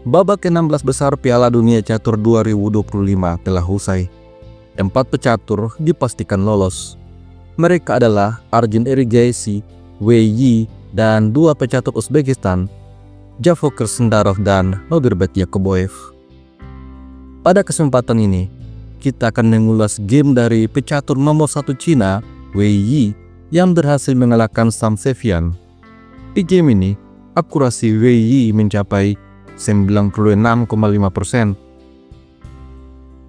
Babak ke-16 besar Piala Dunia Catur 2025 telah usai. 4 pecatur dipastikan lolos. Mereka adalah Arjun Erigaisi, Wei Yi, dan 2 pecatur Uzbekistan, Javokar Sendarov dan Nurdirbek Yakuboev. Pada kesempatan ini, kita akan mengulas game dari pecatur nomor 1 Cina, Wei Yi, yang berhasil mengalahkan Sam Sevian. Di game ini, akurasi Wei Yi mencapai 96,5%.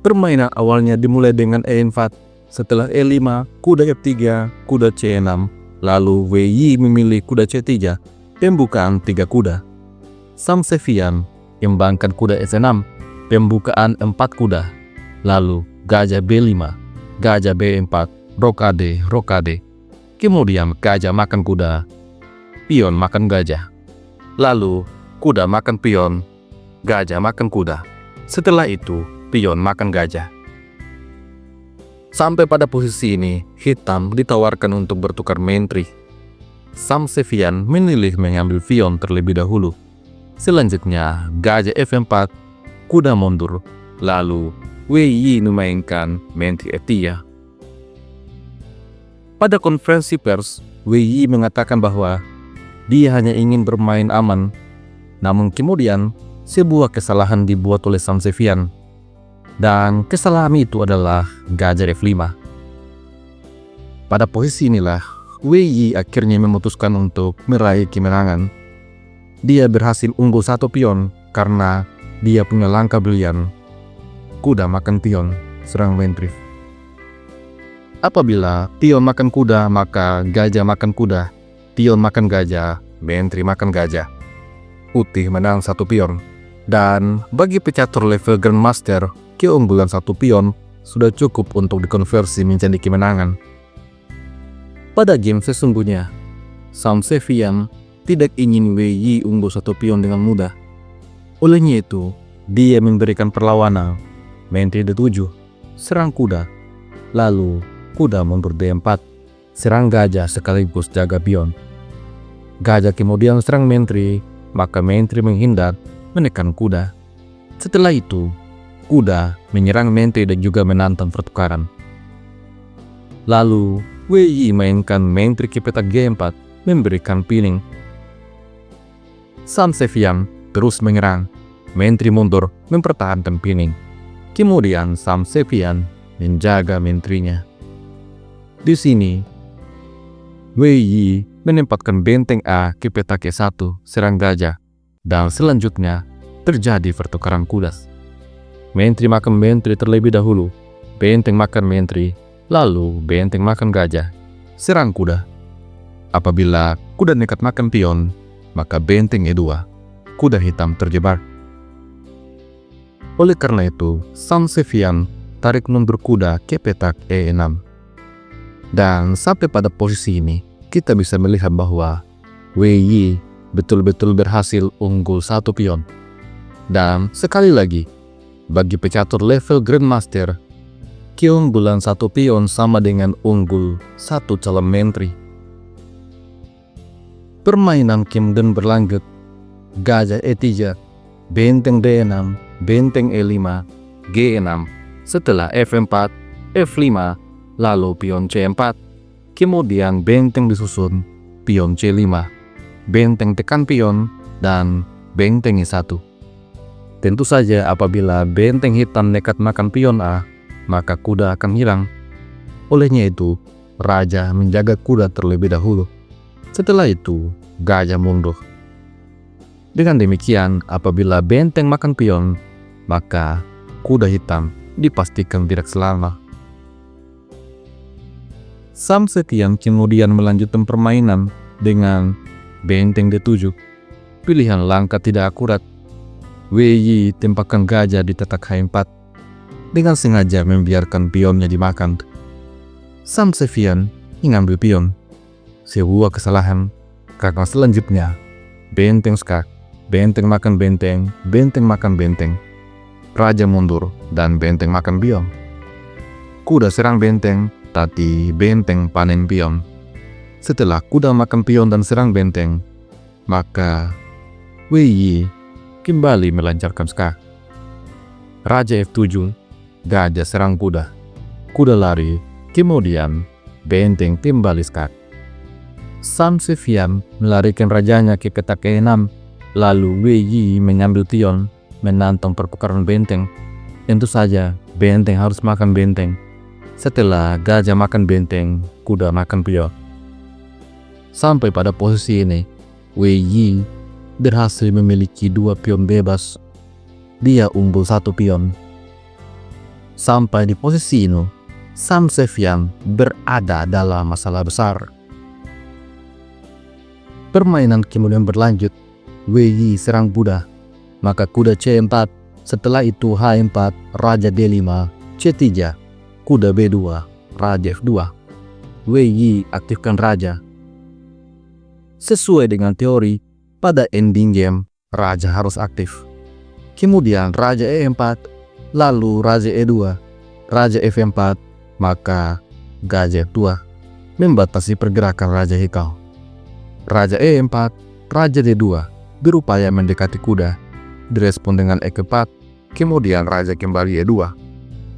Permainan awalnya dimulai dengan E4, setelah E5, kuda F3, kuda C6, lalu Wei Yi memilih kuda C3, pembukaan 3 kuda. Sam Sevian kembangkan kuda E6, pembukaan 4 kuda, lalu gajah B5, gajah B4, rokade, kemudian gajah makan kuda, pion makan gajah, lalu kuda makan pion, gajah makan kuda. Setelah itu, pion makan gajah. Sampai pada posisi ini, hitam ditawarkan untuk bertukar menteri. Sam Sevian memilih mengambil pion terlebih dahulu. Selanjutnya, gajah F4, kuda mundur, lalu Wei Yi memainkan menteri F3. Pada konferensi pers, Wei Yi mengatakan bahwa dia hanya ingin bermain aman. Namun kemudian, sebuah kesalahan dibuat oleh Sam Sevian. Dan kesalahan itu adalah gajah F5. Pada posisi inilah, Wei Yi akhirnya memutuskan untuk meraih kemenangan. Dia berhasil unggul 1 pion karena dia punya langkah brilian. Kuda makan pion, serang menteri. Apabila pion makan kuda, maka gajah makan kuda. Pion makan gajah, menteri makan gajah. Putih menang 1 pion. Dan bagi pecatur level Grandmaster, keunggulan 1 pion sudah cukup untuk dikonversi menjadi kemenangan. Pada game sesungguhnya, Sam Sevian tidak ingin Wei Yi unggul 1 pion dengan mudah. Olehnya itu, dia memberikan perlawanan. Menteri D7, serang kuda. Lalu, kuda mundur D4, serang gajah sekaligus jaga pion. Gajah kemudian serang menteri, maka menteri menghindar, menekan kuda. Setelah itu, kuda menyerang menteri dan juga menantang pertukaran. Lalu, Wei Yi mainkan menteri ke petak G4, memberikan pining. Sam Sevian terus menyerang, menteri mundur, mempertahankan pining. Kemudian Sam Sevian menjaga menterinya. Di sini, Wei Yi menempatkan benteng A ke petak E1, serang gajah, dan selanjutnya terjadi pertukaran kuda. Menteri makan menteri terlebih dahulu, benteng makan menteri, lalu benteng makan gajah, serang kuda. Apabila kuda nekat makan pion, maka benteng E2, kuda hitam terjebak. Oleh karena itu, Sam Sevian tarik mundur kuda ke petak E6. Dan sampai pada posisi ini, kita bisa melihat bahwa Wei Yi betul-betul berhasil unggul 1 pion. Dan sekali lagi, bagi pecatur level Grandmaster, keunggulan 1 pion sama dengan unggul 1 calon menteri. Permainan kemudian berlanjut. Gajah E3, benteng D6, benteng E5, G6, setelah F4, F5, lalu pion C4. Kemudian benteng disusun, pion C5, benteng tekan pion, dan benteng E1. Tentu saja apabila benteng hitam nekat makan pion A, maka kuda akan hilang. Olehnya itu, raja menjaga kuda terlebih dahulu. Setelah itu, gajah mundur. Dengan demikian, apabila benteng makan pion, maka kuda hitam dipastikan tidak selamat. Sam Sevian kemudian melanjutkan permainan dengan benteng D7. Pilihan langkah tidak akurat. Wei Yi tempatkan gajah di petak H4 dengan sengaja membiarkan pionnya dimakan. Sam Sevian mengambil pion. Sebuah kesalahan karena selanjutnya benteng skak, benteng makan benteng, benteng makan benteng. Raja mundur dan benteng makan pion. Kuda serang benteng, tapi benteng panen pion. Setelah kuda makan pion dan serang benteng, maka Wei Yi kembali melancarkan skak. Raja F7, gajah serang kuda. Kuda lari, kemudian benteng kembali skak. Sam Sevian melarikan rajanya ke petak E6, lalu Wei Yi mengambil pion, menantang perpekaran benteng. Tentu saja, benteng harus makan benteng. Setelah gajah makan benteng, kuda makan pion. Sampai pada posisi ini, Wei Yi berhasil memiliki 2 pion bebas. Dia unggul 1 pion. Sampai di posisi ini, Sam Sevian berada dalam masalah besar. Permainan kemudian berlanjut. Wei Yi serang kuda, maka kuda C4. Setelah itu H4, Raja D5, C3, kuda B2, Raja F2. Wei Yi aktifkan raja. Sesuai dengan teori, pada ending game, raja harus aktif. Kemudian Raja E4, lalu Raja E2, Raja F4, maka gajah F2 membatasi pergerakan Raja Hekau. Raja E4, Raja D2 berupaya mendekati kuda, direspon dengan E4, kemudian Raja kembali E2.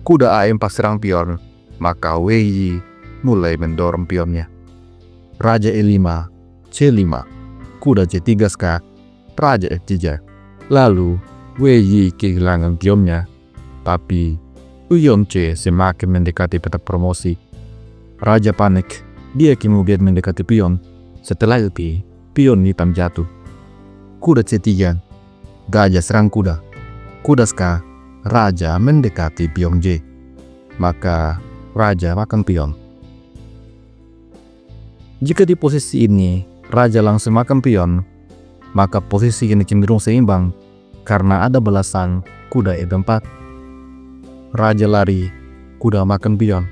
Kuda A4 serang pion, maka Wei Yi mulai mendorong pionnya. Raja E5, C5, kuda C3 skak, Raja F3. Lalu Wei Yi kehilangan pionnya, tapi pion C semakin mendekati petak promosi. Raja panik, dia kemudian mendekati pion. Setelah itu, pion hitam jatuh. Kuda C3, gajah serang kuda. Kuda skak, raja mendekati pion J. Maka raja makan pion. Jika di posisi ini raja langsung makan pion, maka posisi ini cenderung seimbang karena ada belasan kuda E4. Raja lari, kuda makan pion.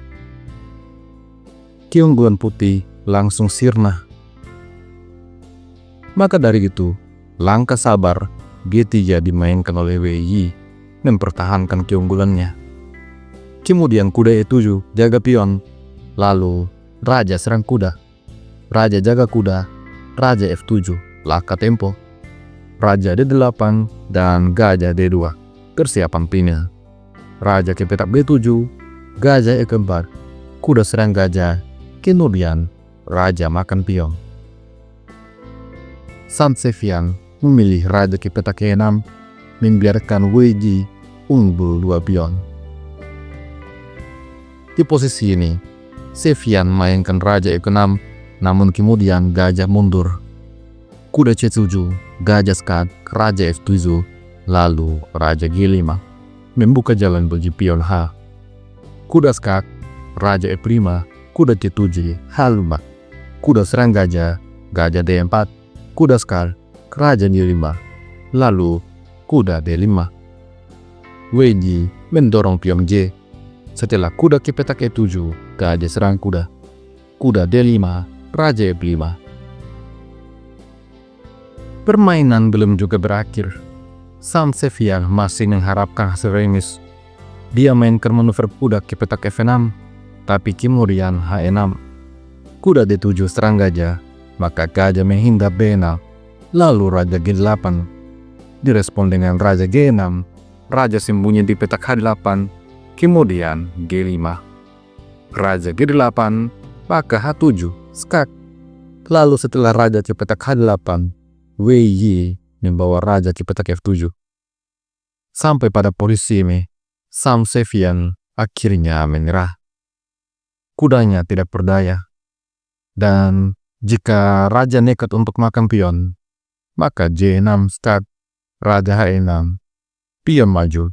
Keunggulan putih langsung sirna. Maka dari itu, langkah sabar G3 dimainkan oleh Wei Yi mempertahankan keunggulannya. Kemudian kuda E7 jaga pion, lalu raja serang kuda. Raja jaga kuda, Raja F7, laka tempo. Raja D8 dan gajah D2, persiapan pindah. Raja ke petak B7, gajah E4, kuda serang gajah, kemudian raja makan pion. Sam Sevian memilih raja ke petak E6, membiarkan Wei Yi unggul 2 pion. Di posisi ini, Sevian mainkan raja E6, namun kemudian gajah mundur. Kuda C7, gajah skak, Raja F7, lalu Raja G5, membuka jalan bagi pion H. Kuda skak, Raja F5, kuda C7, H5. Kuda serang gajah, gajah D4, kuda skak, Raja D5, lalu kuda D5. Wei Yi mendorong pion J. Setelah kuda ke petak E7, gajah serang kuda. Kuda D5, Raja F5. Permainan belum juga berakhir. Sam Sevian masih mengharapkan hasil remis. Dia mainkan manuver kuda ke petak F6, tapi kemudian H6. Kuda D7 serang gajah, maka gajah menghindar B6, lalu Raja G8. Direspon dengan Raja G6, Raja sembunyi di petak H8, kemudian G5. Raja G8, maka H7, skak. Lalu setelah raja ke petak H8, Wei Yi membawa raja ke petak F7. Sampai pada posisi ini, Sam Sevian akhirnya menyerah. Kudanya tidak berdaya. Dan jika raja nekat untuk makan pion, maka J6 skak, raja H6, pion maju,